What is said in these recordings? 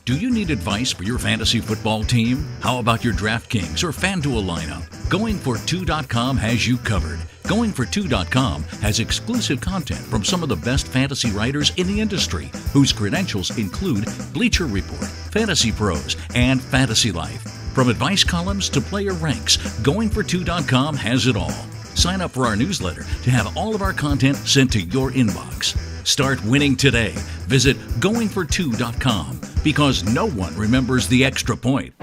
Do you need advice for your fantasy football team? How about your DraftKings or FanDuel lineup? GoingFor2.com has you covered. GoingFor2.com has exclusive content from some of the best fantasy writers in the industry, whose credentials include Bleacher Report, Fantasy Pros, and Fantasy Life. From advice columns to player ranks, GoingFor2.com has it all. Sign up for our newsletter to have all of our content sent to your inbox. Start winning today. Visit GoingFor2.com, because no one remembers the extra point.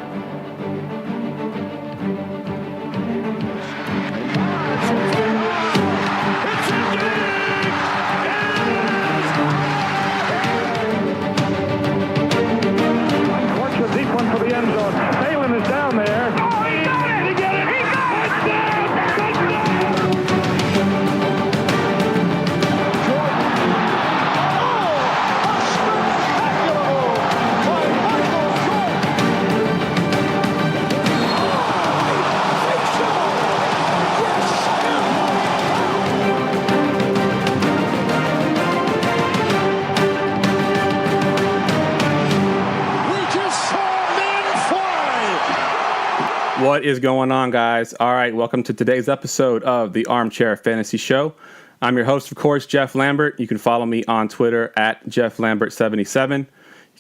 What is going on, guys? All right, welcome to today's episode of the Armchair Fantasy Show. I'm your host, of course, Jeff Lambert. You can follow me on Twitter at JeffLambert77. You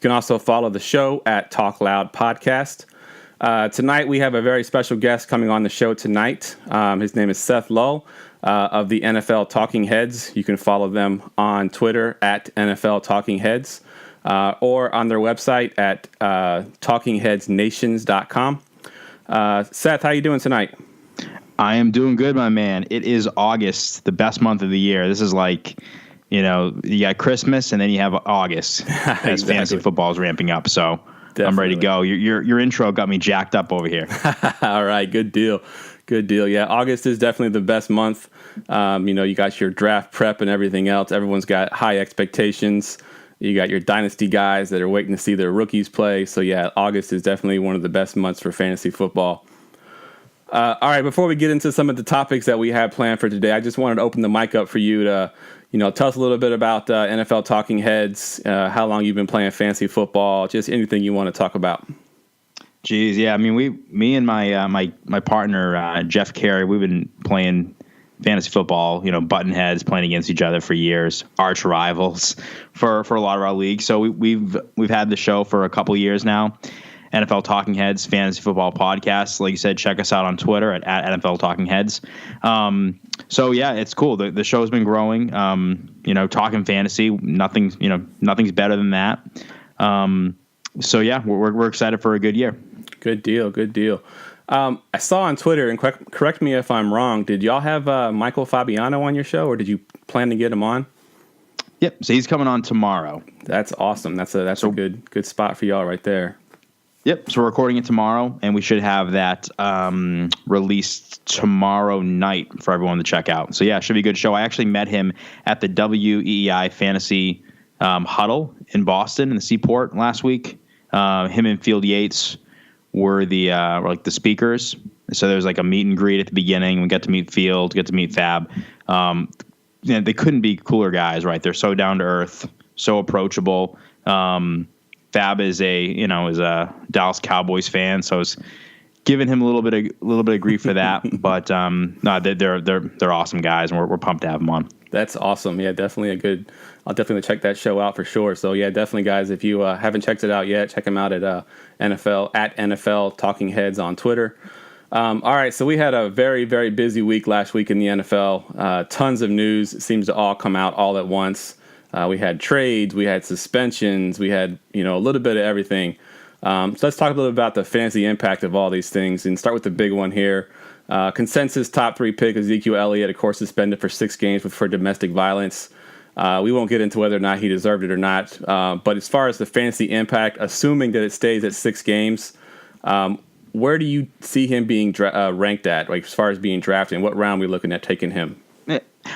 can also follow the show at Talk Loud Podcast. Tonight, we have a very special guest coming on the show tonight. His name is Seth Lull of the NFL Talking Heads. You can follow them on Twitter at NFL Talking Heads or on their website at talkingheadsnations.com. Seth, how you doing tonight? I am doing good, my man. It is August, the best month of the year. This is like, you got Christmas and then you have August as Exactly. Fantasy football is ramping up. So Definitely. I'm ready to go. Your intro got me jacked up over here. All right, good deal. Good deal. Yeah, August is definitely the best month. You got your draft prep and everything else. Everyone's got high expectations. You got your dynasty guys that are waiting to see their rookies play. So, yeah, August is definitely one of the best months for fantasy football. All right, before we get into some of the topics that we have planned for today, I just wanted to open the mic up for you to, tell us a little bit about NFL Talking Heads, how long you've been playing fantasy football, just anything you want to talk about. Jeez, yeah. I mean, me and my partner, Jeff Carey, we've been playing fantasy football, button heads, playing against each other for years, arch rivals for a lot of our leagues. So we've had the show for a couple years now. NFL Talking Heads, fantasy football podcast. Like you said, check us out on Twitter at NFL Talking Heads. So yeah, it's cool. The show's been growing. Talking fantasy, nothing's better than that. So yeah, we're excited for a good year. Good deal. Good deal. I saw on Twitter, and correct me if I'm wrong, did y'all have Michael Fabiano on your show, or did you plan to get him on? Yep. So he's coming on tomorrow. That's awesome. That's a good spot for y'all right there. Yep. So we're recording it tomorrow, and we should have that released tomorrow night for everyone to check out. So yeah, it should be a good show. I actually met him at the WEEI Fantasy Huddle in Boston in the Seaport last week. Him and Field Yates were the speakers. So there was like a meet and greet at the beginning. We got to meet Field, get to meet Fab. They couldn't be cooler guys, right? They're so down to earth, so approachable. Fab is a Dallas Cowboys fan, so I was giving him a little bit of grief for that. But no, they're awesome guys, and we're pumped to have them on. That's awesome. Yeah, definitely I'll definitely check that show out for sure. So yeah, definitely guys, if you haven't checked it out yet, check them out at NFL Talking Heads on Twitter. All right, so we had a very, very busy week last week in the NFL. Tons of news. It seems to all come out all at once. We had trades, we had suspensions, we had a little bit of everything. So let's talk a little bit about the fantasy impact of all these things, and start with the big one here. Consensus top 3 pick Ezekiel Elliott, of course, suspended for 6 games for domestic violence. We won't get into whether or not he deserved it or not. But as far as the fantasy impact, assuming that it stays at 6 games, where do you see him being ranked at, like as far as being drafted? In what round are we looking at taking him?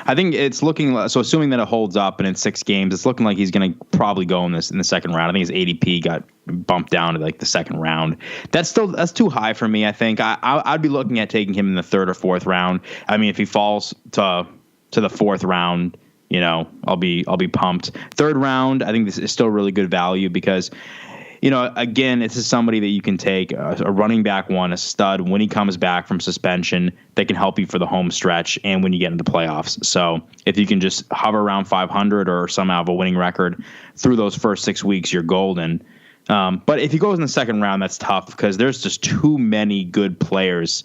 I think it's looking so. Assuming that it holds up and in 6 games, it's looking like he's going to probably go in the second round. I think his ADP got bumped down to like the second round. That's too high for me. I think I'd be looking at taking him in the 3rd or 4th round. I mean, if he falls to the 4th round, I'll be pumped. 3rd round, I think this is still really good value because again, this is somebody that you can take a running back a stud when he comes back from suspension that can help you for the home stretch and when you get into the playoffs. So if you can just hover around 500 or somehow have a winning record through those first 6 weeks, you're golden. But if he goes in the second round, that's tough because there's just too many good players,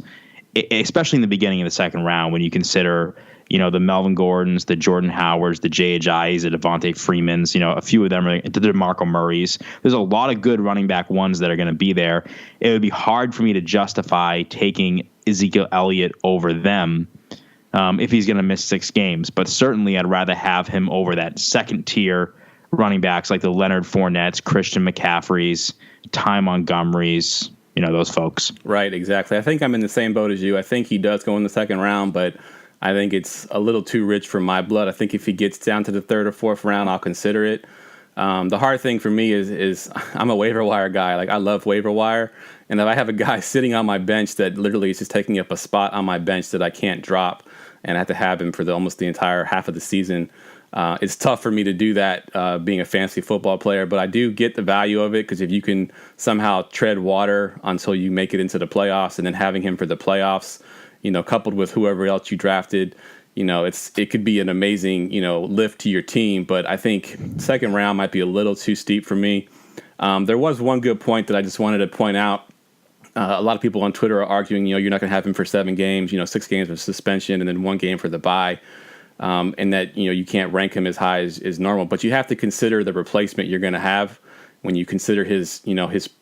especially in the beginning of the second round when you consider the Melvin Gordons, the Jordan Howards, the J.H.I.s, the Devontae Freemans, a few of them are the DeMarco Murrays. There's a lot of good running back ones that are going to be there. It would be hard for me to justify taking Ezekiel Elliott over them if he's going to miss 6 games. But certainly I'd rather have him over that second tier running backs like the Leonard Fournettes, Christian McCaffreys, Ty Montgomerys, those folks. Right, exactly. I think I'm in the same boat as you. I think he does go in the second round, but I think it's a little too rich for my blood. I think if he gets down to the third or fourth round, I'll consider it. The hard thing for me is I'm a waiver wire guy. Like, I love waiver wire. And if I have a guy sitting on my bench that literally is just taking up a spot on my bench that I can't drop and I have to have him for almost the entire half of the season, it's tough for me to do that being a fantasy football player. But I do get the value of it because if you can somehow tread water until you make it into the playoffs and then having him for the playoffs, coupled with whoever else you drafted, it could be an amazing, lift to your team. But I think second round might be a little too steep for me. There was one good point that I just wanted to point out. A lot of people on Twitter are arguing, you're not going to have him for 7 games, 6 games of suspension and then 1 game for the bye. And that, you can't rank him as high as normal. But you have to consider the replacement you're going to have when you consider his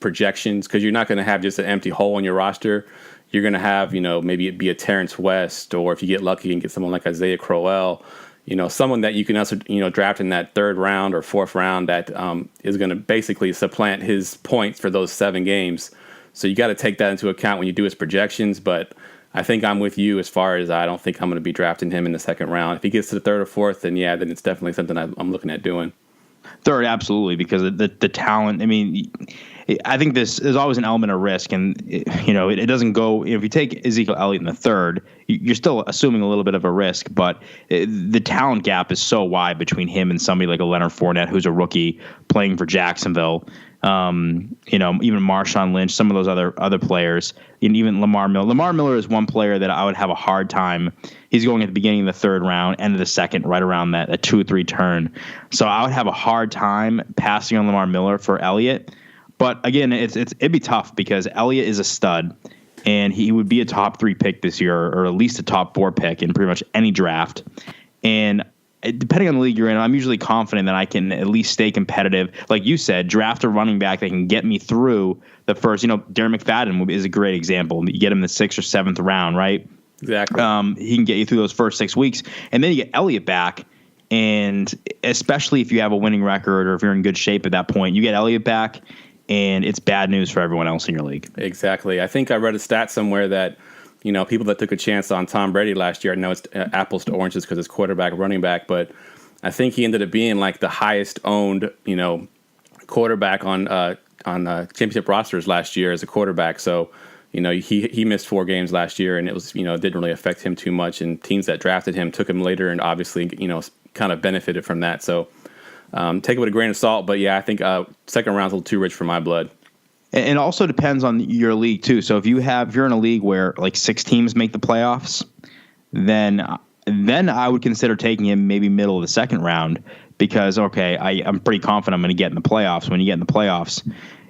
projections, because you're not going to have just an empty hole in your roster. You're going to have, maybe it be a Terrence West, or if you get lucky and get someone like Isaiah Crowell, someone that you can also, draft in that 3rd round or 4th round that is going to basically supplant his points for those 7 games. So you got to take that into account when you do his projections. But I think I'm with you as far as I don't think I'm going to be drafting him in the 2nd round. If he gets to the 3rd or 4th, then it's definitely something I'm looking at doing. 3rd, absolutely, because the talent. I mean, I think there's always an element of risk, and it doesn't go. If you take Ezekiel Elliott in the 3rd, you're still assuming a little bit of a risk, but the talent gap is so wide between him and somebody like a Leonard Fournette, who's a rookie playing for Jacksonville. Even Marshawn Lynch, some of those other players, and even Lamar Miller. Lamar Miller is one player that I would have a hard time. He's going at the beginning of the 3rd round, end of the 2nd, right around that 2 or 3 turn. So I would have a hard time passing on Lamar Miller for Elliott. But again, it'd be tough because Elliott is a stud, and he would be a top 3 pick this year, or at least a top 4 pick in pretty much any draft. And depending on the league you're in, I'm usually confident that I can at least stay competitive. Like you said, draft a running back that can get me through the first. Darren McFadden is a great example. You get him in the 6th or 7th round, right? Exactly. He can get you through those first 6 weeks, and then you get Elliott back. And especially if you have a winning record or if you're in good shape at that point, you get Elliott back, and it's bad news for everyone else in your league. Exactly. I think I read a stat somewhere that people that took a chance on Tom Brady last year, I know it's apples to oranges because it's quarterback, running back, but I think he ended up being like the highest owned, quarterback on championship rosters last year as a quarterback. So, he missed 4 games last year, and it was, it didn't really affect him too much. And teams that drafted him took him later and obviously, kind of benefited from that. So take it with a grain of salt. But yeah, I think 2nd round's a little too rich for my blood. And it also depends on your league too. So if you're in a league where like 6 teams make the playoffs, then I would consider taking him maybe middle of the 2nd round because I'm pretty confident I'm going to get in the playoffs. When you get in the playoffs,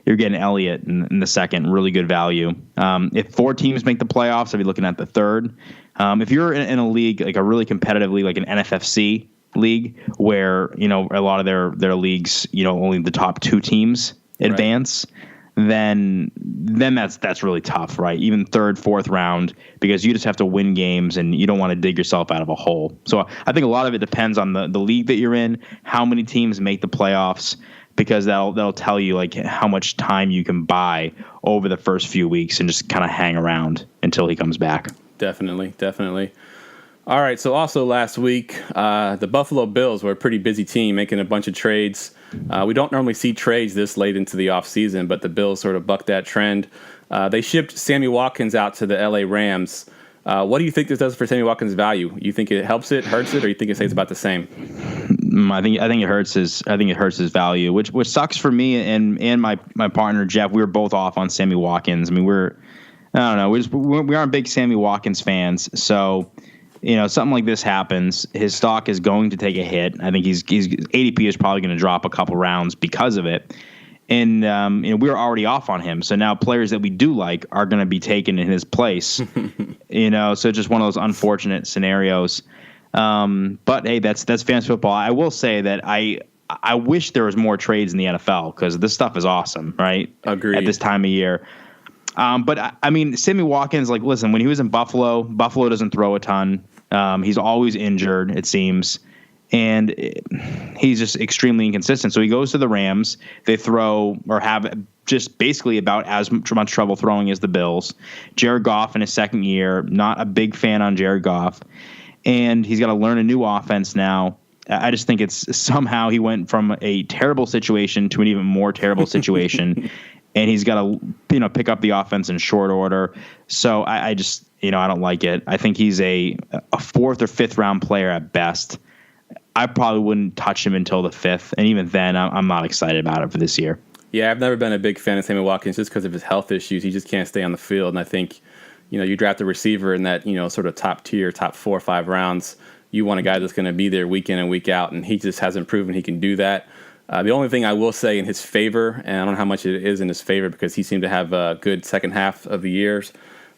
you're getting Elliott in the 2nd, really good value. If 4 teams make the playoffs, I'd be looking at the 3rd. If you're in a league like a really competitive league, like an NFFC league, where a lot of their leagues, only the top 2 teams advance. Right. Then that's really tough, right? Even 3rd, 4th round, because you just have to win games and you don't want to dig yourself out of a hole. So I think a lot of it depends on the league that you're in, how many teams make the playoffs, because that'll tell you like how much time you can buy over the first few weeks and just kind of hang around until he comes back. Definitely. All right, so also last week, the Buffalo Bills were a pretty busy team making a bunch of trades. We don't normally see trades this late into the offseason, but the Bills sort of bucked that trend. They shipped Sammy Watkins out to the LA Rams. What do you think this does for Sammy Watkins' value? You think it helps it, hurts it, or you think it stays about the same? I think it hurts his value, which sucks for me and my partner Jeff. We were both off on Sammy Watkins. I mean, I don't know, we aren't big Sammy Watkins fans. So, something like this happens, his stock is going to take a hit. I think his ADP is probably going to drop a couple rounds because of it. And we were already off on him, so now players that we do like are going to be taken in his place. So just one of those unfortunate scenarios. But hey, that's fantasy football. I will say that I wish there was more trades in the NFL because this stuff is awesome, right? Agreed. At this time of year. But I mean, Sammy Watkins, like, listen, when he was in Buffalo doesn't throw a ton. He's always injured, it seems. And he's just extremely inconsistent. So he goes to the Rams. They throw or have just basically about as much trouble throwing as the Bills. Jared Goff in his second year, not a big fan on Jared Goff. And he's got to learn a new offense now. I just think it's somehow he went from a terrible situation to an even more terrible situation. And he's got to, pick up the offense in short order. So I just, I don't like it. I think he's a fourth or fifth round player at best. I probably wouldn't touch him until the fifth, and even then, I'm not excited about it for this year. Yeah, I've never been a big fan of Sammy Watkins just because of his health issues. He just can't stay on the field, and I think, you draft a receiver in that, sort of top tier, top 4 or 5 rounds. You want a guy that's going to be there week in and week out, and he just hasn't proven he can do that. The only thing I will say in his favor, and I don't know how much it is in his favor because he seemed to have a good second half of the years,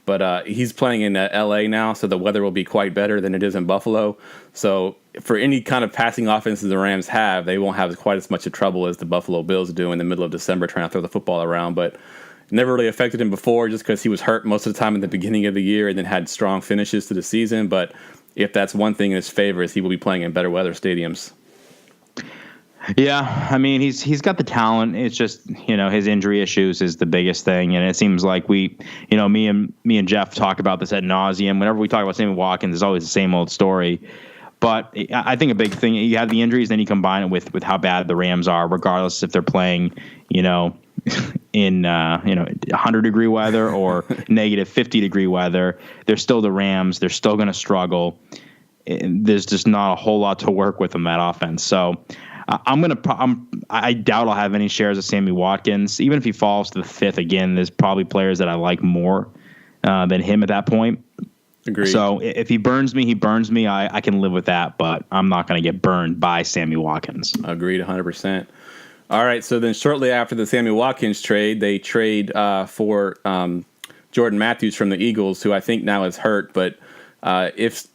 but he's playing in L.A. now, so the weather will be quite better than it is in Buffalo. So for any kind of passing offense the Rams have, they won't have quite as much of trouble as the Buffalo Bills do in the middle of December trying to throw the football around. But it never really affected him before just because he was hurt most of the time in the beginning of the year and then had strong finishes to the season. But if that's one thing in his favor is he will be playing in better weather stadiums. Yeah, I mean, he's got the talent. It's just, his injury issues is the biggest thing. And it seems like me and Jeff talk about this ad nauseum. Whenever we talk about Sammy Watkins, it's always the same old story. But I think a big thing, you have the injuries, then you combine it with how bad the Rams are, regardless if they're playing, in 100-degree weather or negative 50-degree weather. They're still the Rams. They're still going to struggle. There's just not a whole lot to work with in that offense. So I doubt I'll have any shares of Sammy Watkins. Even if he falls to the fifth again, there's probably players that I like more than him at that point. Agreed. So if he burns me, he burns me. I can live with that, but I'm not going to get burned by Sammy Watkins. Agreed 100%. All right, so then shortly after the Sammy Watkins trade, they trade for Jordan Matthews from the Eagles, who I think now is hurt. But if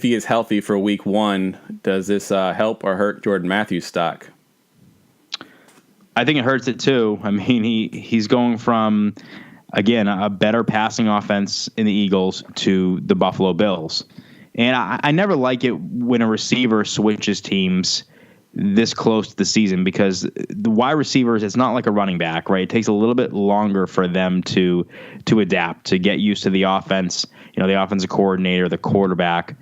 he is healthy for week 1, does this help or hurt Jordan Matthews' stock? I think it hurts it too. I mean, he's going from, again, a better passing offense in the Eagles to the Buffalo Bills. And I never like it when a receiver switches teams this close to the season because the wide receivers, it's not like a running back, right? It takes a little bit longer for them to adapt, to get used to the offense, the offensive coordinator, the quarterback.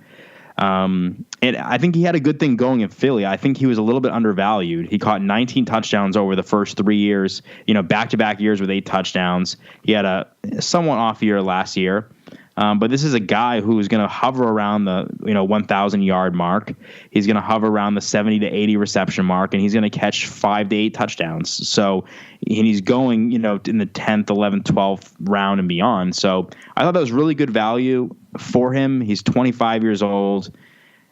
And I think he had a good thing going in Philly. I think he was a little bit undervalued. He caught 19 touchdowns over the first 3 years, back-to-back years with 8 touchdowns. He had a somewhat off year last year. But this is a guy who's going to hover around the 1,000-yard mark. He's going to hover around the 70 to 80 reception mark, and he's going to catch 5 to 8 touchdowns. So, and he's going, in the 10th, 11th, 12th round and beyond. So I thought that was really good value for him. He's 25 years old.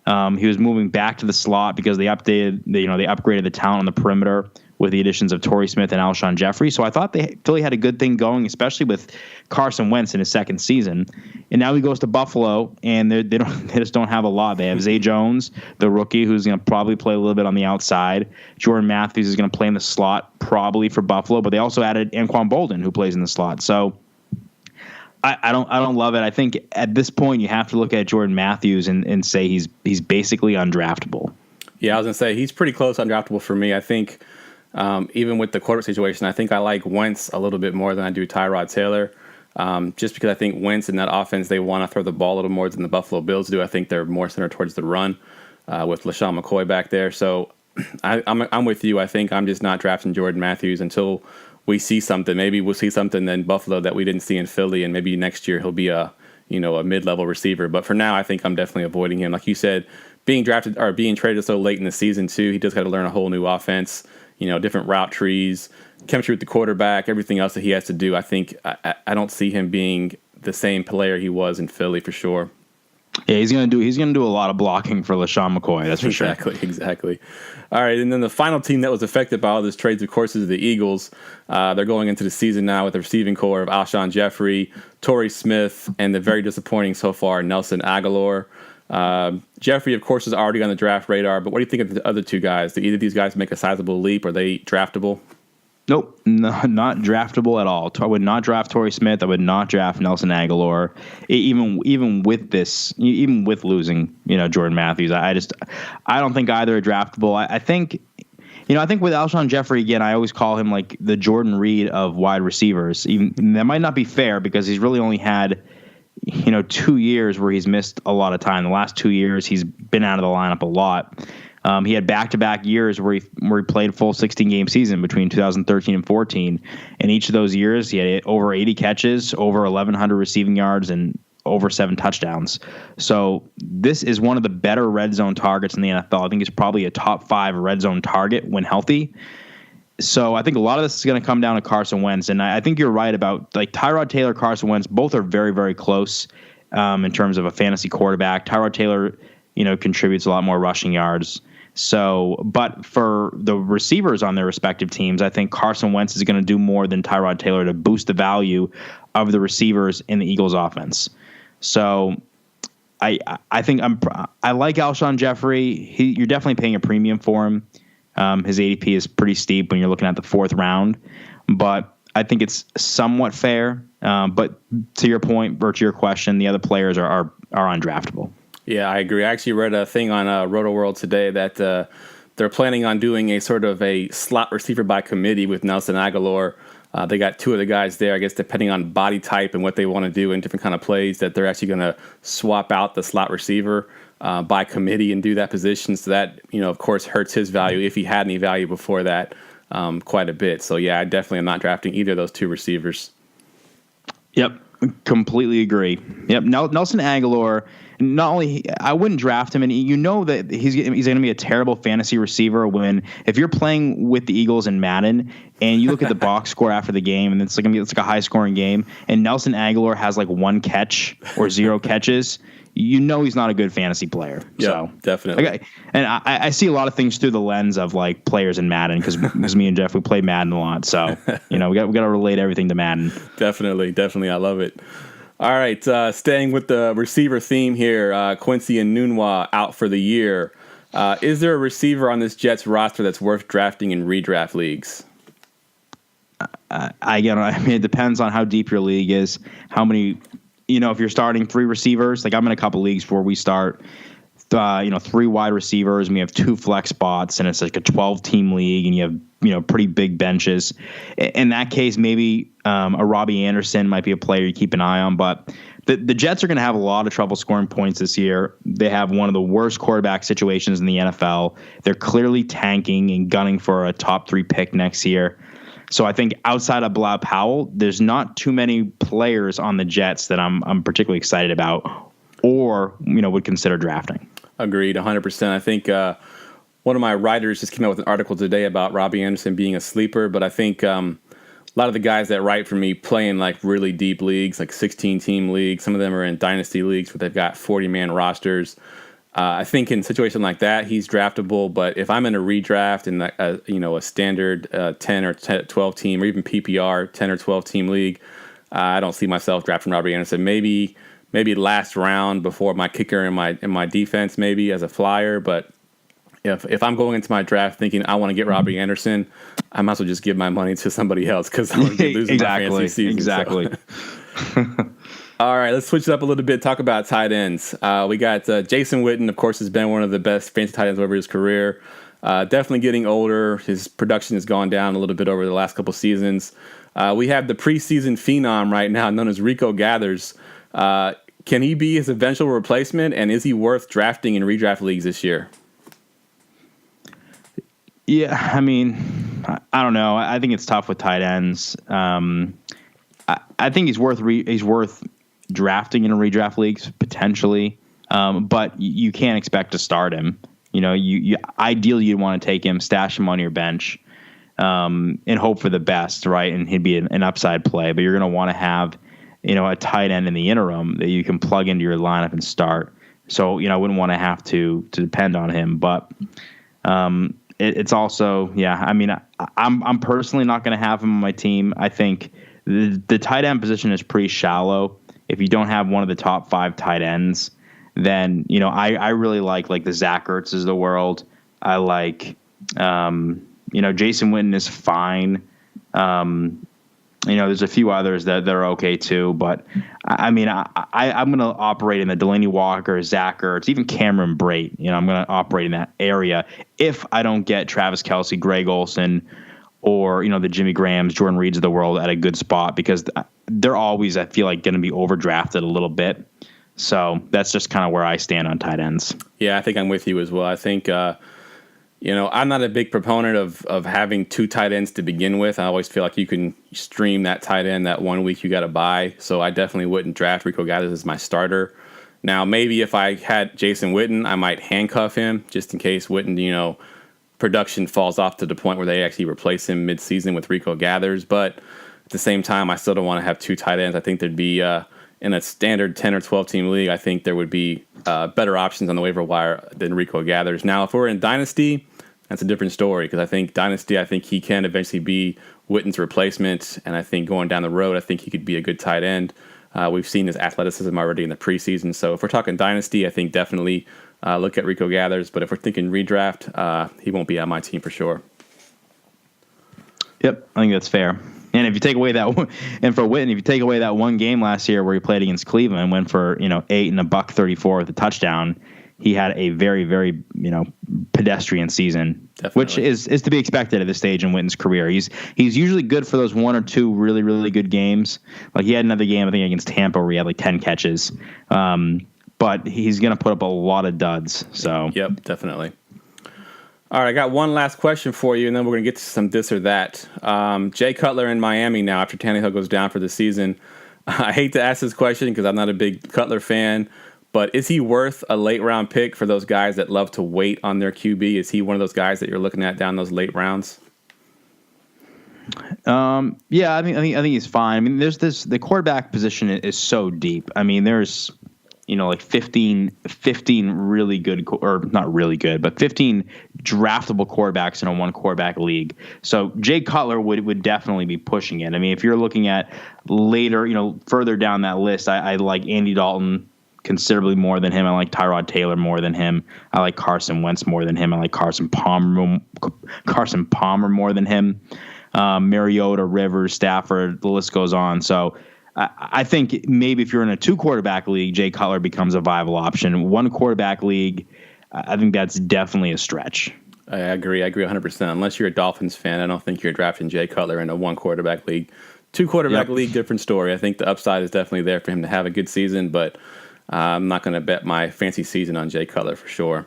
He was moving back to the slot because they upgraded the talent on the perimeter with the additions of Torrey Smith and Alshon Jeffrey. So I thought Philly had a good thing going, especially with Carson Wentz in his second season. And now he goes to Buffalo, and they just don't have a lot. They have Zay Jones, the rookie, who's going to probably play a little bit on the outside. Jordan Matthews is going to play in the slot probably for Buffalo, but they also added Anquan Bolden, who plays in the slot. So I don't love it. I think at this point you have to look at Jordan Matthews and say he's basically undraftable. Yeah, I was going to say he's pretty close undraftable for me. I think even with the quarterback situation, I think I like Wentz a little bit more than I do Tyrod Taylor. Just because I think Wentz in that offense, they want to throw the ball a little more than the Buffalo Bills do. I think they're more centered towards the run with LaShawn McCoy back there. So I'm with you. I think I'm just not drafting Jordan Matthews until we see something. Maybe we'll see something in Buffalo that we didn't see in Philly, and maybe next year he'll be a mid-level receiver. But for now, I think I'm definitely avoiding him. Like you said, being drafted or being traded so late in the season too, he just got to learn a whole new offense. Different route trees, chemistry with the quarterback, everything else that he has to do. I think I don't see him being the same player he was in Philly for sure. Yeah, he's gonna do a lot of blocking for LaShawn McCoy. That's for sure. Exactly. All right, and then the final team that was affected by all this trades, of course, is the Eagles. They're going into the season now with a receiving core of Alshon Jeffrey, Torrey Smith, and the very disappointing so far Nelson Aguilar. Jeffrey, of course, is already on the draft radar. But what do you think of the other two guys? Do either of these guys make a sizable leap? Are they draftable? Nope, not draftable at all. I would not draft Torrey Smith. I would not draft Nelson Aguilar. Even with losing, Jordan Matthews, I don't think either are draftable. I think with Alshon Jeffrey, again, I always call him like the Jordan Reed of wide receivers. Even that might not be fair because he's really only had 2 years where he's missed a lot of time. The last 2 years, he's been out of the lineup a lot. He had back-to-back years where he played a full 16-game season between 2013 and 14. In each of those years, he had over 80 catches, over 1,100 receiving yards, and over 7 touchdowns. So this is one of the better red zone targets in the NFL. I think he's probably a top 5 red zone target when healthy. So I think a lot of this is going to come down to Carson Wentz. And I think you're right about like Tyrod Taylor, Carson Wentz. Both are very, very close in terms of a fantasy quarterback. Tyrod Taylor, contributes a lot more rushing yards. So, but for the receivers on their respective teams, I think Carson Wentz is going to do more than Tyrod Taylor to boost the value of the receivers in the Eagles offense. So I think I like Alshon Jeffrey. You're definitely paying a premium for him. His ADP is pretty steep when you're looking at the 4th round, but I think it's somewhat fair. But to your point, or to your question, the other players are undraftable. Yeah, I agree. I actually read a thing on RotoWorld today that they're planning on doing a sort of a slot receiver by committee with Nelson Aguilar. They got 2 of the guys there, I guess, depending on body type and what they want to do in different kind of plays, that they're actually going to swap out the slot receiver by committee and do that position. So that, of course, hurts his value if he had any value before that quite a bit. So, yeah, I definitely am not drafting either of those 2 receivers. Yep, completely agree. Yep, Nelson Aguilar. Not only I wouldn't draft him, and that he's going to be a terrible fantasy receiver if you're playing with the Eagles in Madden and you look at the box score after the game and it's like a high scoring game and Nelson Aguilar has like 1 catch or 0 catches. He's not a good fantasy player. Yeah, so definitely. Okay, and I see a lot of things through the lens of like players in Madden because me and Jeff we play Madden a lot. So we got to relate everything to Madden. Definitely, I love it. All right, staying with the receiver theme here, Quincy Enunwa out for the year. Is there a receiver on this Jets roster that's worth drafting in redraft leagues? It depends on how deep your league is, how many, if you're starting 3 receivers, like I'm in a couple leagues where we start, 3 wide receivers and we have 2 flex spots and it's like a 12-team league and you have, pretty big benches. In that case, maybe a Robbie Anderson might be a player you keep an eye on, but the Jets are going to have a lot of trouble scoring points this year. They have one of the worst quarterback situations in the NFL. They're clearly tanking and gunning for a top 3 pick next year. So I think outside of Bilal Powell, there's not too many players on the Jets that I'm particularly excited about or, would consider drafting. Agreed, 100%. I think one of my writers just came out with an article today about Robbie Anderson being a sleeper, but I think a lot of the guys that write for me play in like really deep leagues, like 16-team leagues. Some of them are in dynasty leagues where they've got 40-man rosters. I think in a situation like that, he's draftable, but if I'm in a redraft in a standard 10 or 12 team or even PPR 10 or 12 team league, I don't see myself drafting Robbie Anderson. Maybe last round before my kicker in my defense, maybe as a flyer. But if I'm going into my draft thinking I want to get Robbie Anderson, I might as well just give my money to somebody else because I'm going to be losing my fantasy season. Exactly. So. All right, let's switch it up a little bit. Talk about tight ends. We got Jason Witten, of course, has been one of the best fantasy tight ends over his career. Definitely getting older. His production has gone down a little bit over the last couple seasons. We have the preseason phenom right now known as Rico Gathers. Can he be his eventual replacement, and is he worth drafting in redraft leagues this year? Yeah, I mean, I don't know. I think it's tough with tight ends. I think he's worth drafting in redraft leagues potentially. But you can't expect to start him. You ideally you'd want to take him, stash him on your bench, and hope for the best, right? And he'd be an upside play. But you're going to want to have, a tight end in the interim that you can plug into your lineup and start. So, I wouldn't want to have to depend on him. But it's also, I'm personally not going to have him on my team. I think the tight end position is pretty shallow. If you don't have one of the top 5 tight ends, then, I really like the Zach Ertz's of the world. I like, Jason Witten is fine. There's a few others that are okay too, but I'm going to operate in the Delaney Walker, Zach Ertz, even Cameron Brate. I'm going to operate in that area if I don't get Travis Kelce, Greg Olsen, or, the Jimmy Grahams, Jordan Reeds of the world at a good spot, because they're always, I feel like, going to be overdrafted a little bit. So that's just kind of where I stand on tight ends. Yeah, I think I'm with you as well. I think, I'm not a big proponent of having 2 tight ends to begin with. I always feel like you can stream that tight end that 1 week you got to buy. So I definitely wouldn't draft Rico Gathers as my starter. Now, maybe if I had Jason Witten, I might handcuff him just in case Witten, production falls off to the point where they actually replace him midseason with Rico Gathers. But at the same time, I still don't want to have 2 tight ends. I think there'd be in a standard 10 or 12 team league, I think there would be better options on the waiver wire than Rico Gathers. Now, if we're in Dynasty, that's a different story, because I think Dynasty, I think he can eventually be Witten's replacement, and I think going down the road, I think he could be a good tight end. We've seen his athleticism already in the preseason, so if we're talking Dynasty, I think definitely look at Rico Gathers, but if we're thinking redraft, he won't be on my team for sure. Yep, I think that's fair. And if you take away that, and for Witten, if you take away that one game last year where he played against Cleveland and went for 8 and $134 with a touchdown, he had a very, very pedestrian season, definitely. Which is to be expected at this stage in Witten's career. He's usually good for those 1 or 2 really, really good games. Like he had another game I think against Tampa where he had 10 catches, but he's going to put up a lot of duds. So yep, definitely. All right, I got one last question for you, and then we're going to get to some this or that. Jay Cutler in Miami now after Tannehill goes down for the season. I hate to ask this question because I'm not a big Cutler fan, but is he worth a late-round pick for those guys that love to wait on their QB? Is he one of those guys that you're looking at down those late rounds? Yeah, I think he's fine. I mean, the quarterback position is so deep. I mean, there's 15 really good, or not really good, but 15 draftable quarterbacks in a 1 quarterback league. So Jay Cutler would definitely be pushing it. I mean, if you're looking at later, further down that list, I like Andy Dalton considerably more than him. I like Tyrod Taylor more than him. I like Carson Wentz more than him. I like Carson Palmer more than him. Mariota, Rivers, Stafford, the list goes on. So I think maybe if you're in a 2 quarterback league, Jay Cutler becomes a viable option. 1 quarterback league, I think that's definitely a stretch. I agree 100%. Unless you're a Dolphins fan, I don't think you're drafting Jay Cutler in a 1 quarterback league. 2 quarterback league, different story. I think the upside is definitely there for him to have a good season, but I'm not going to bet my fancy season on Jay Cutler for sure.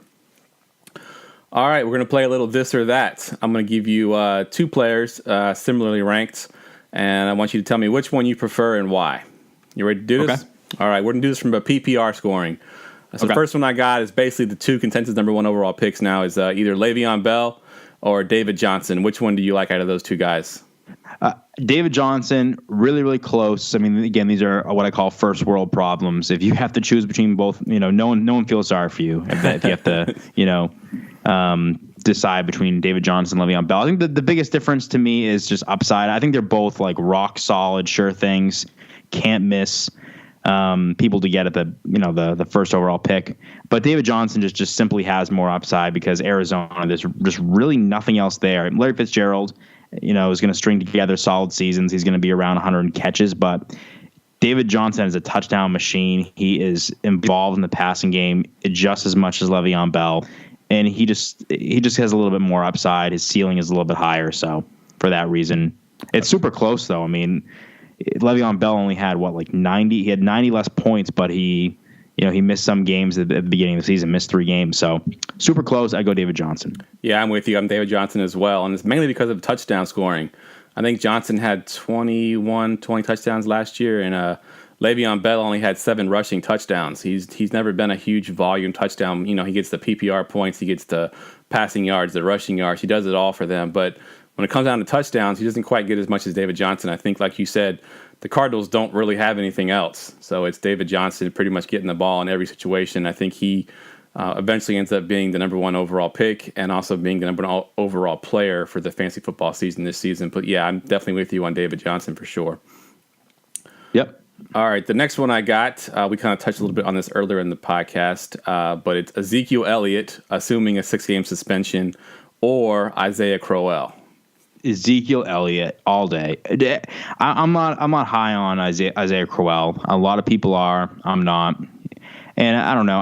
All right, we're going to play a little this or that. I'm going to give you 2 players similarly ranked, and I want you to tell me which one you prefer and why. You ready to do this? Okay. All right, we're going to do this from a PPR scoring. So the first one I got is basically the 2 consensus number 1 overall picks now is either Le'Veon Bell or David Johnson. Which one do you like out of those 2 guys? David Johnson, really, really close. I mean, again, these are what I call first world problems. If you have to choose between both, no one feels sorry for you if you have to, decide between David Johnson and Le'Veon Bell. I think the biggest difference to me is just upside. I think they're both like rock solid, sure things, can't miss people to get at the first overall pick. But David Johnson just simply has more upside because Arizona, there's just really nothing else there. Larry Fitzgerald, is going to string together solid seasons. He's going to be around 100 catches, but David Johnson is a touchdown machine. He is involved in the passing game just as much as Le'Veon Bell, and he just has a little bit more upside. His ceiling is a little bit higher, so for that reason, it's super close though. I mean, Le'Veon Bell only had 90. He had 90 less points, but he missed some games at the beginning of the season, missed 3 games. So super close. I go David Johnson. Yeah, I'm with you. I'm David Johnson as well. And it's mainly because of touchdown scoring. I think Johnson had 20 touchdowns last year, and Le'Veon Bell only had 7 rushing touchdowns. He's never been a huge volume touchdown. He gets the PPR points, he gets the passing yards, the rushing yards. He does it all for them. But when it comes down to touchdowns, he doesn't quite get as much as David Johnson. I think, like you said, the Cardinals don't really have anything else. So it's David Johnson pretty much getting the ball in every situation. I think he eventually ends up being the number 1 overall pick and also being the number 1 overall player for the fantasy football season this season. But yeah, I'm definitely with you on David Johnson for sure. Yep. All right, the next one I got, we kind of touched a little bit on this earlier in the podcast, but it's Ezekiel Elliott, assuming a 6-game suspension, or Isaiah Crowell. Ezekiel Elliott all day. I'm not high on Isaiah Crowell. A lot of people are. I'm not. And I don't know.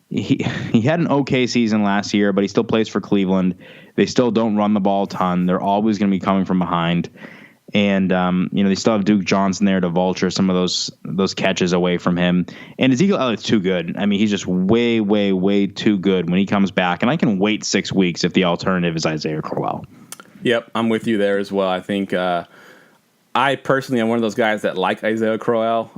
He had an okay season last year, but he still plays for Cleveland. They still don't run the ball a ton. They're always going to be coming from behind. And they still have Duke Johnson there to vulture some of those catches away from him. And Ezekiel Elliott's too good. I mean, he's just way, way, way too good when he comes back. And I can wait 6 weeks if the alternative is Isaiah Crowell. Yep, I'm with you there as well. I think I personally am one of those guys that like Isaiah Crowell.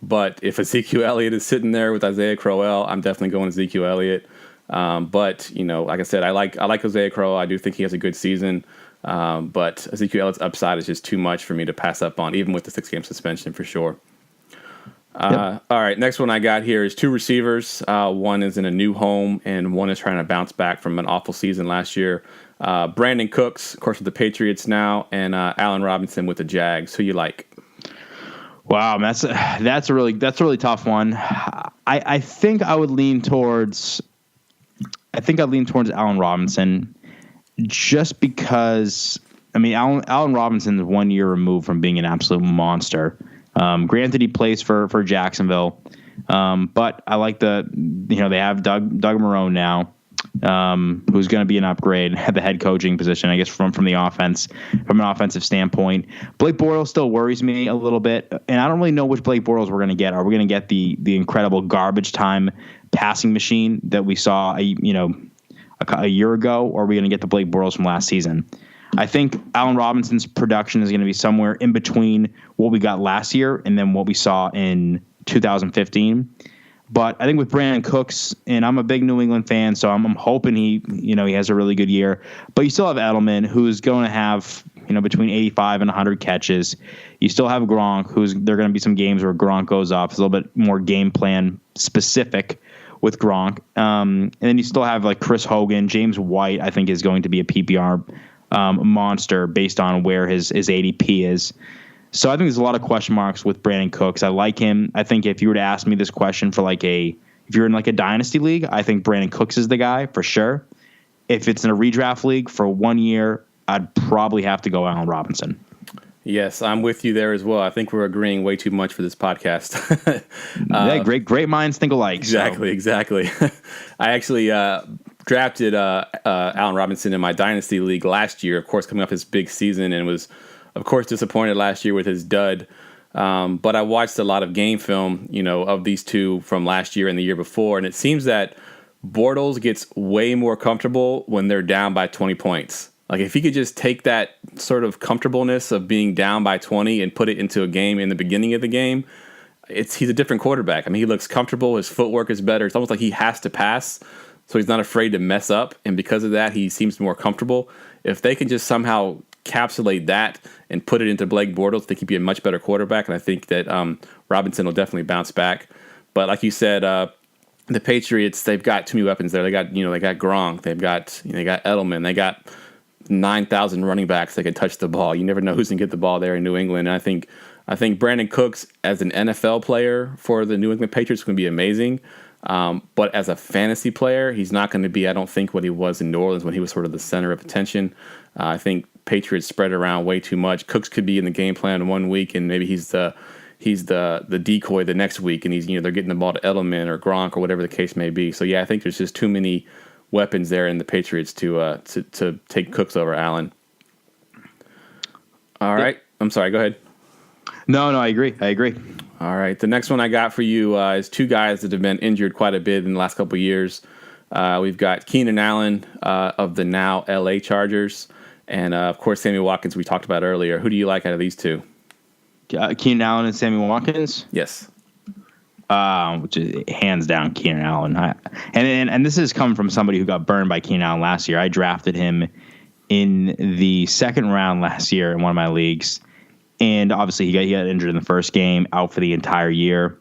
But if Ezekiel Elliott is sitting there with Isaiah Crowell, I'm definitely going Ezekiel Elliott. But like I said, I like Isaiah Crowell. I do think he has a good season. But Ezekiel Elliott's upside is just too much for me to pass up on, even with the 6-game suspension for sure. Yep. All right, next one I got here is 2 receivers. One is in a new home, and one is trying to bounce back from an awful season last year. Brandon Cooks, of course, with the Patriots now, and Allen Robinson with the Jags. Who you like? Wow, that's a really tough one. I think I would lean towards. I'd lean towards Allen Robinson, just because. I mean, Allen Robinson is 1 year removed from being an absolute monster. Granted, he plays for Jacksonville, but I like they have Doug Marrone now, who's going to be an upgrade at the head coaching position, I guess, from the offense, from an offensive standpoint. Blake Bortles still worries me a little bit, and I don't really know which Blake Bortles we're going to get. Are we going to get the incredible garbage time passing machine that we saw a year ago, or are we going to get the Blake Bortles from last season? I think Allen Robinson's production is going to be somewhere in between what we got last year and then what we saw in 2015. But I think with Brandon Cooks, and I'm a big New England fan, so I'm hoping he has a really good year. But you still have Edelman, who's going to have between 85 and 100 catches. You still have Gronk, there are going to be some games where Gronk goes off. It's a little bit more game plan specific with Gronk. And then you still have like Chris Hogan. James White, I think, is going to be a PPR monster based on where his ADP is. So I think there's a lot of question marks with Brandon Cooks. I like him. I think if you were to ask me this question for if you're in like a dynasty league, I think Brandon Cooks is the guy for sure. If it's in a redraft league for 1 year, I'd probably have to go Allen Robinson. Yes, I'm with you there as well. I think we're agreeing way too much for this podcast. Yeah, great minds think alike. Exactly. I actually drafted Allen Robinson in my dynasty league last year, of course, coming off his big season, and was, of course, disappointed last year with his dud. But I watched a lot of game film, of these two from last year and the year before, and it seems that Bortles gets way more comfortable when they're down by 20 points. Like, if he could just take that sort of comfortableness of being down by 20 and put it into a game in the beginning of the game, he's a different quarterback. I mean, he looks comfortable. His footwork is better. It's almost like he has to pass, so he's not afraid to mess up. And because of that, he seems more comfortable. If they can just somehow encapsulate that and put it into Blake Bortles, they could be a much better quarterback. And I think that Robinson will definitely bounce back. But like you said, the Patriots, they've got too many weapons there. They got Gronk. They got Edelman. They got 9,000 running backs that can touch the ball. You never know who's going to get the ball there in New England. And I think Brandon Cooks as an NFL player for the New England Patriots is going to be amazing. But as a fantasy player, he's not going to be, I don't think, what he was in New Orleans when he was sort of the center of attention. I think Patriots spread around way too much. Cooks could be in the game plan 1 week, and maybe he's the decoy the next week, and they're getting the ball to Edelman or Gronk or whatever the case may be. So yeah, I think there's just too many weapons there in the Patriots to take Cooks over Allen. All right. I'm sorry. Go ahead. No, I agree. All right. The next one I got for you is 2 guys that have been injured quite a bit in the last couple of years. We've got Keenan Allen of the now LA Chargers, and of course Sammy Watkins we talked about earlier. Who do you like out of these two? Keenan Allen and Sammy Watkins. Yes. Which is hands down Keenan Allen. And this is coming from somebody who got burned by Keenan Allen last year. I drafted him in the second round last year in one of my leagues, and obviously he got injured in the first game, out for the entire year.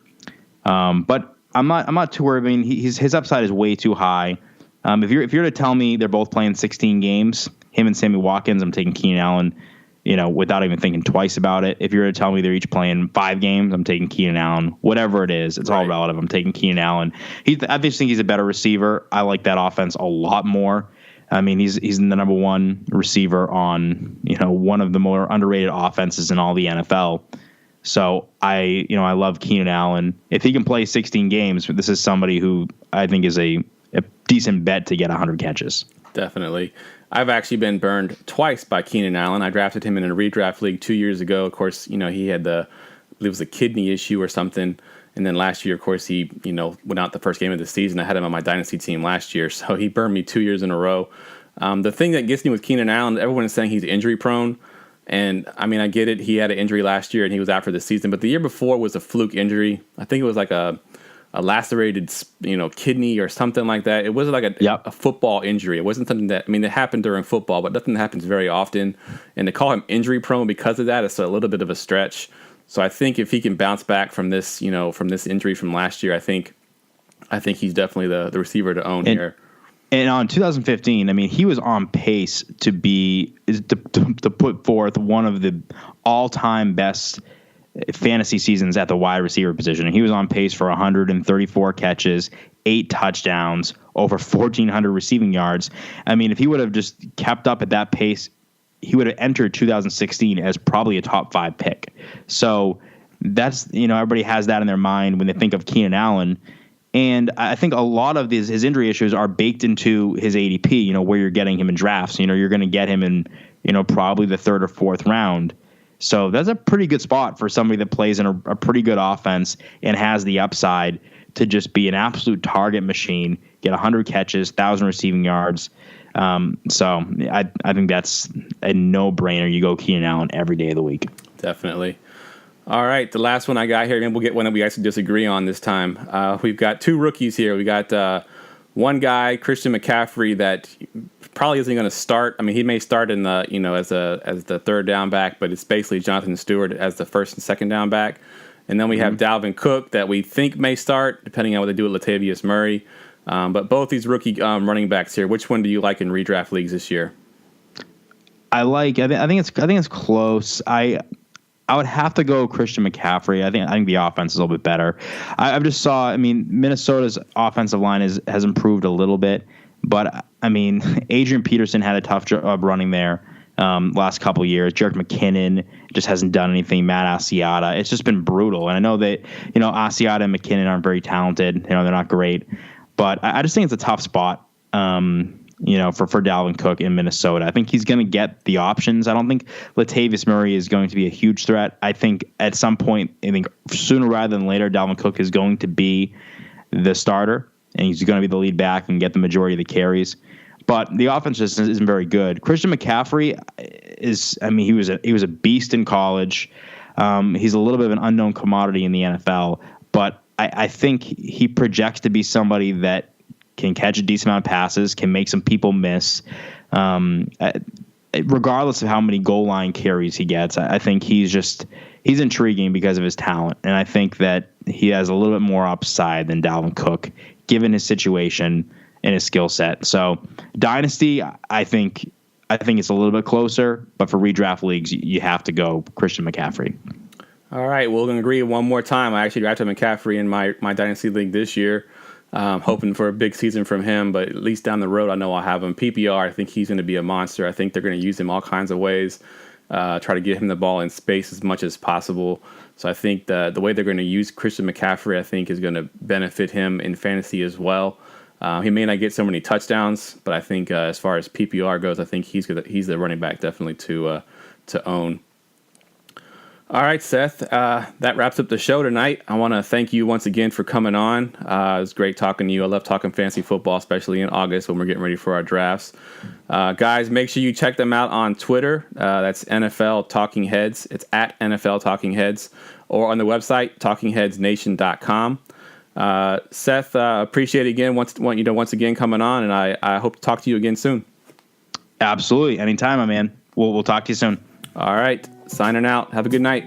But I'm not too worried. I mean, his upside is way too high. If you're to tell me they're both playing 16 games, him and Sammy Watkins, I'm taking Keenan Allen, without even thinking twice about it. If you're to tell me they're each playing 5 games, I'm taking Keenan Allen. Whatever it is, it's all relative. I'm taking Keenan Allen. I just think he's a better receiver. I like that offense a lot more. I mean, he's the number one receiver on, one of the more underrated offenses in all the NFL. So I love Keenan Allen. If he can play 16 games, this is somebody who I think is a decent bet to get 100 catches. Definitely. I've actually been burned twice by Keenan Allen. I drafted him in a redraft league 2 years ago. Of course, he had I believe it was a kidney issue or something. And then last year, of course, he, went out the first game of the season. I had him on my dynasty team last year. So he burned me 2 years in a row. The thing that gets me with Keenan Allen, everyone is saying he's injury prone. And I mean, I get it. He had an injury last year and he was out for the season. But the year before was a fluke injury. I think it was like a lacerated, kidney or something like that. It wasn't like a football injury. It wasn't something that, it happened during football, but nothing that happens very often. And to call him injury prone because of that is a little bit of a stretch. So I think if he can bounce back from this, from this injury from last year, I think he's definitely the receiver to own here. And on 2015, he was on pace to put forth one of the all-time best fantasy seasons at the wide receiver position. And he was on pace for 134 catches, 8 touchdowns, over 1,400 receiving yards. If he would have just kept up at that pace, he would have entered 2016 as probably a top 5 pick. So that's, everybody has that in their mind when they think of Keenan Allen. And I think a lot of his injury issues are baked into his ADP, where you're getting him in drafts. You're going to get him in, probably the 3rd or 4th round. So that's a pretty good spot for somebody that plays in a pretty good offense and has the upside to just be an absolute target machine, get 100 catches, 1,000 receiving yards. So I think that's a no-brainer. You go Keenan Allen every day of the week. Definitely. All right, the last one I got here, and we'll get one that we actually disagree on this time. We've got 2 rookies here. We got one guy, Christian McCaffrey, that probably isn't going to start. He may start in the as the 3rd down back, but it's basically Jonathan Stewart as the 1st and 2nd down back. And then we have Dalvin Cook that we think may start, depending on what they do with Latavius Murray. But both these rookie running backs here, which one do you like in redraft leagues this year? I think it's close. I would have to go Christian McCaffrey. I think the offense is a little bit better. I just saw. Minnesota's offensive line has improved a little bit, but Adrian Peterson had a tough job running there last couple of years. Jerick McKinnon just hasn't done anything. Matt Asiata. It's just been brutal. And I know that Asiata and McKinnon aren't very talented. They're not great, but I just think it's a tough spot. For Dalvin Cook in Minnesota. I think he's going to get the options. I don't think Latavius Murray is going to be a huge threat. I think at some point, sooner rather than later, Dalvin Cook is going to be the starter, and he's going to be the lead back and get the majority of the carries. But the offense just isn't very good. Christian McCaffrey is, he was a beast in college. He's a little bit of an unknown commodity in the NFL, but I think he projects to be somebody that can catch a decent amount of passes, can make some people miss. Regardless of how many goal line carries he gets, I think he's intriguing because of his talent. And I think that he has a little bit more upside than Dalvin Cook, given his situation and his skill set. So Dynasty, I think it's a little bit closer, but for redraft leagues, you have to go Christian McCaffrey. All right, we're going to agree one more time. I actually drafted McCaffrey in my Dynasty league this year. Hoping for a big season from him, but at least down the road, I know I'll have him. PPR, I think he's going to be a monster. I think they're going to use him all kinds of ways, try to get him the ball in space as much as possible. So I think the way they're going to use Christian McCaffrey, I think, is going to benefit him in fantasy as well. He may not get so many touchdowns, but I think as far as PPR goes, I think he's the running back definitely to own. All right, Seth, that wraps up the show tonight. I want to thank you once again for coming on. It was great talking to you. I love talking fantasy football, especially in August when we're getting ready for our drafts. Guys, make sure you check them out on Twitter. That's NFL Talking Heads. It's at NFL Talking Heads, or on the website, talkingheadsnation.com. Seth, appreciate it again. Once again coming on, and I hope to talk to you again soon. Absolutely. Anytime, my man. We'll talk to you soon. All right. Signing out. Have a good night.